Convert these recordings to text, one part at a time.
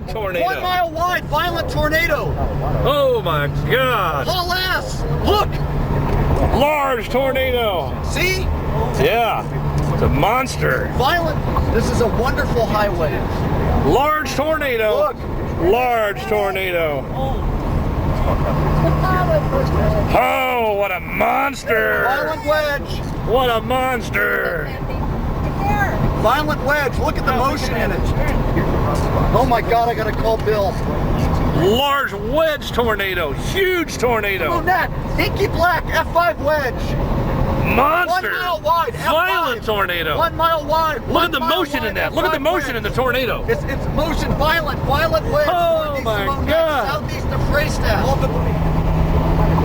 tornado. 1 mile wide, violent tornado. Oh my God. Haul ass. Look. Large tornado. See? Yeah. It's a monster. Violent. This is a wonderful highway. Large tornado. Look. Large tornado. Oh, what a monster. Violent wedge. What a monster. Violent wedge. Look at the motion in it. Oh my God, I gotta call Bill. Large wedge tornado. Huge tornado. Oh, Nat. Inky black F5 wedge. Monster. 1 mile wide. F5. Violent tornado. 1 mile wide. Look at the motion in that. Look at the motion in the tornado. It's motion violent wedge. Oh my God. Southeast of Freystadt.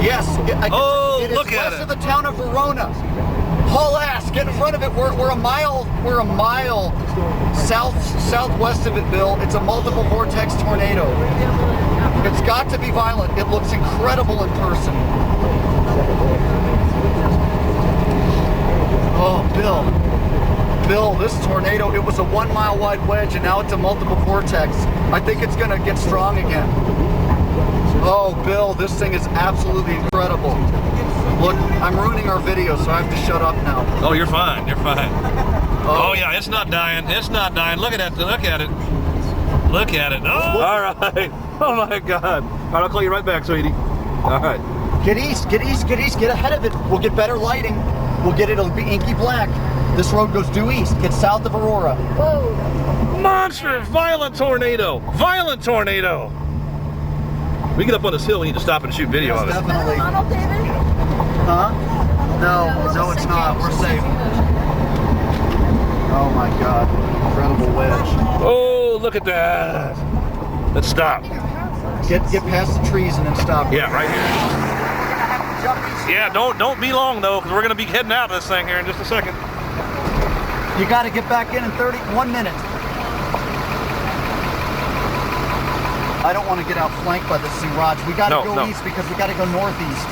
Yes. Oh, it is look at west it. of the town of Verona. Haul ass. Get in front of it. We're a mile southwest of it, Bill. It's a multiple vortex tornado. It's got to be violent. It looks incredible in person. Oh, Bill, this tornado, it was a 1 mile wide wedge and now it's a multiple vortex. I think it's gonna get strong again. Oh, Bill, this thing is absolutely incredible. Look, I'm ruining our video, so I have to shut up now. Oh, you're fine. You're fine. Oh yeah, it's not dying. It's not dying. Look at that. Look at it. Look at it. Oh. All right. Oh my God. All right, I'll call you right back, sweetie. All right. Get east, get ahead of it. We'll get better lighting. We'll get it, it'll be inky black. This road goes due east, get south of Aurora. Whoa. Monster, violent tornado. Violent tornado. We get up on this hill, we need to stop and shoot video of it. Definitely. Huh? No, it's not. We're safe. Oh my God. Incredible wedge. Oh, look at that. Let's stop. Get past the trees and then stop. Yeah, right here. Yeah, don't be long though, because we're gonna be heading out of this thing here in just a second. You got to get back in 1 minute. I don't want to get outflanked by this thing, Raj. We got to go east because we got to go northeast.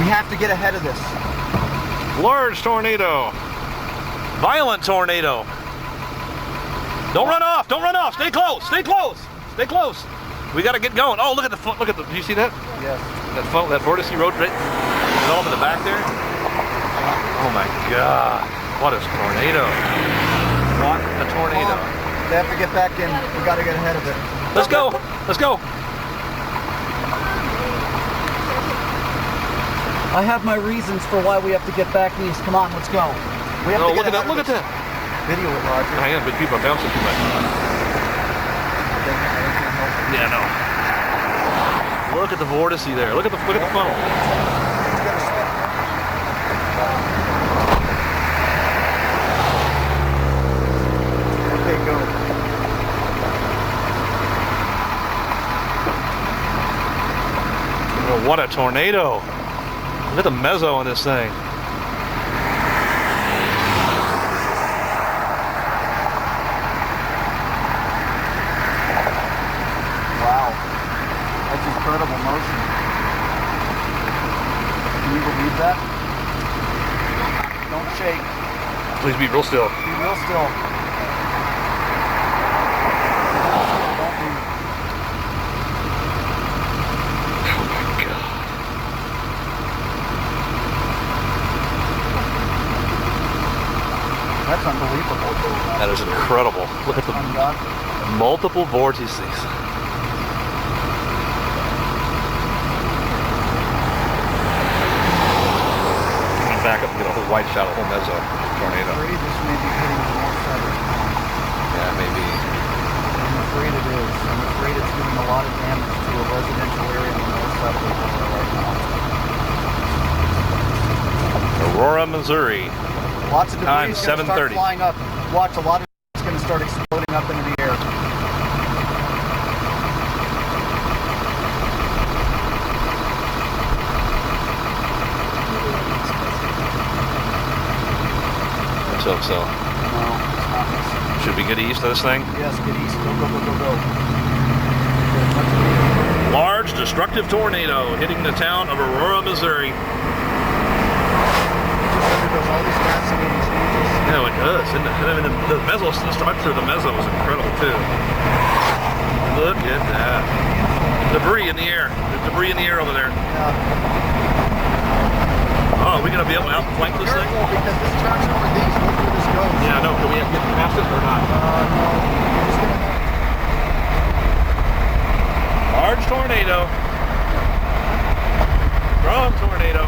We have to get ahead of this. Large tornado. Violent tornado. Don't run off. Don't run off. Stay close. Stay close. Stay close. We got to get going. Oh, look at the do you see that? Yes. That Vortice road right all in the back there. Oh my God. What a tornado. What a tornado. They have to get back in. We got to get ahead of it. Let's go. Let's go. I have my reasons for why we have to get back east. Come on, let's go. We have to get ahead of Look at that. Video it, Roger. I am, but people are bouncing too much. Yeah, no. Look at the vortice there. Look at the funnel. Okay, go. Oh, what a tornado. Look at the mezzo on this thing. Wow. That's incredible motion. Can you believe that? Don't shake. Please be real still. Be real still. Don't move. Oh my God. That's unbelievable. That is incredible. Look at the multiple vortices. Back up and get a whole wide shot of the whole mezzo tornado. I'm afraid this may be hitting the north side of town. Yeah, maybe. I'm afraid it is. I'm afraid it's doing a lot of damage to a residential area on the north side of Aurora right now. Aurora, Missouri. Lots of debris Time is going to start 7:30. flying up. Watch, a lot of it's going to start exploding up into the air. Let's hope so. No, it's not. Should we get east of this thing? Yes, get east. Go, go, go, go, go. Large destructive tornado hitting the town of Aurora, Missouri. All these fascinating changes. Yeah, it does. And the mezzo, the structure of the mezzo is incredible too. Look at that. Debris in the air. There's debris in the air over there. Yeah. Oh, are we going to be able to outflank this thing? Careful, because this turns northeast. Look where this goes. Yeah, no. Can we get past it or not? No. You're just gonna Large tornado. Strong tornado.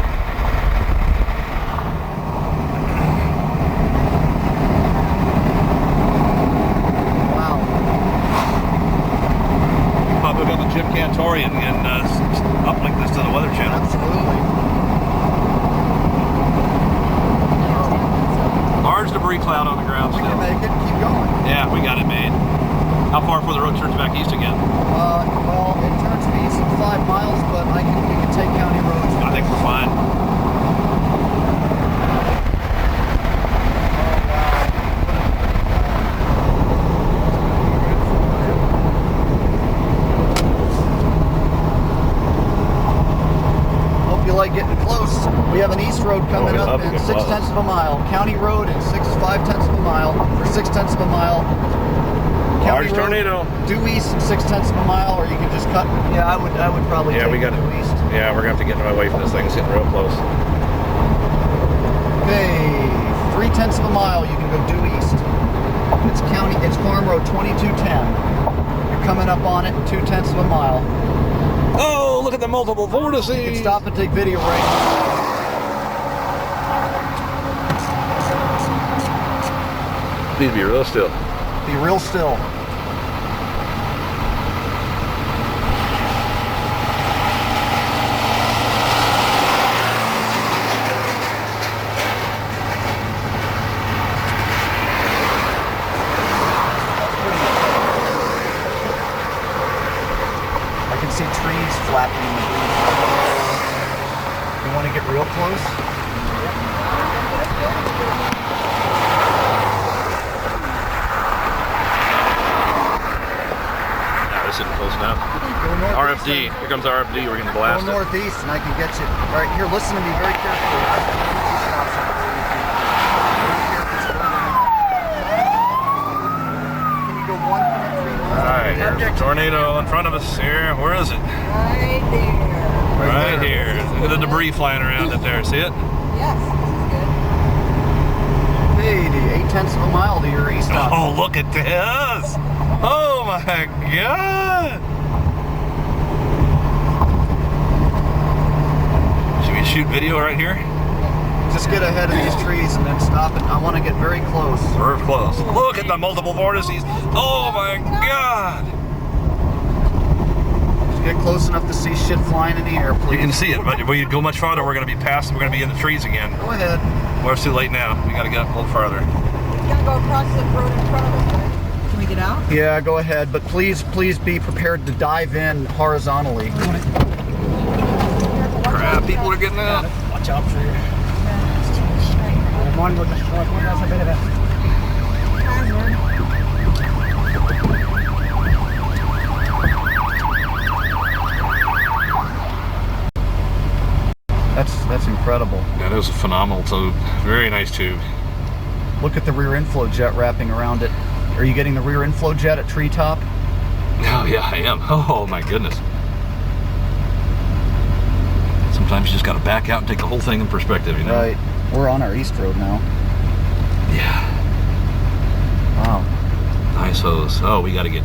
Wow. Pop hook up with Jim Cantori and uplink this to the Weather Channel. Absolutely. Large debris cloud on the ground We still. can make it. Keep going. Yeah, we got it made. How far before the road turns back east again? Well, it turns east in 5 miles, but we can take county roads. I think we're fine. Hope you like getting close. We have an east road coming we up love to in get 6/10 close. of a mile. County road in 5/10 of a mile, or 6/10 of a mile. County Large tornado. Due east in 6/10 of a mile, or you can just cut. Yeah, I would probably Yeah, take we got due east. Yeah, we're gonna have to get away from this thing. It's getting real close. Okay, 3/10 of a mile, you can go due east. It's Farm Road 2210. You're coming up on it in 2/10 of a mile. Oh, look at the multiple vortices. You can stop and take video right now. Need to be real still. Be real still. I can see trees flapping in the breeze. You want to get real close? This isn't close enough. Go northeast. RFD. Here comes RFD. We're gonna blast Go it. northeast and I can get you. All right, here, listen to me very carefully. Can you go 1.3 miles? Alright, here's the tornado in front of us here. Where is it? Right there. Right here. Look at the debris flying around up there. See it? Yes, Hey, 8/10 of a mile to your east. Oh, look at this! Oh my God! Should we shoot video right here? Just get ahead of these trees and then stop it. I want to get very close. We're close. Look at the multiple vortices. Oh my God! Just get close enough to see shit flying in the air, please. You can see it, but if we go much farther, we're going to be past. We're going to be in the trees again. Go ahead. Well, it's too late now. We got to get a little farther. it's gonna go across the road in front of us, right? Can we get out? Yeah, go ahead, but please be prepared to dive in horizontally. Crap! People are getting out. Watch out for you. That's incredible. That is a phenomenal tube. Very nice tube. Look at the rear inflow jet wrapping around it. Are you getting the rear inflow jet at treetop? Oh yeah, I am. Oh my goodness. Sometimes you just got to back out and take the whole thing in perspective, you know? Right. We're on our east road now. Yeah. Wow. Nice hose. Oh, we got to get.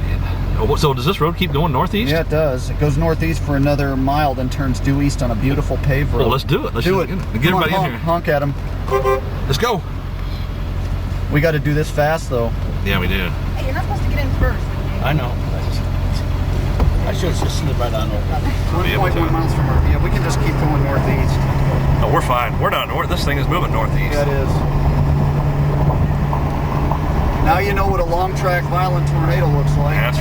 Oh, so does this road keep going northeast? Yeah, it does. It goes northeast for another mile, then turns due east on a beautiful paved road. Well, let's do it. Let's do it. Get Come everybody on, in here. honk at him. Let's go. We got to do this fast, though. Yeah, we do. Hey, you're not supposed to get in first. I know. I should have just slid right on over. 1.1 miles from our. Yeah, we can just keep going northeast. Oh, we're fine. We're not north. This thing is moving northeast. Yeah, it is. Now you know what a long track violent tornado looks like. That's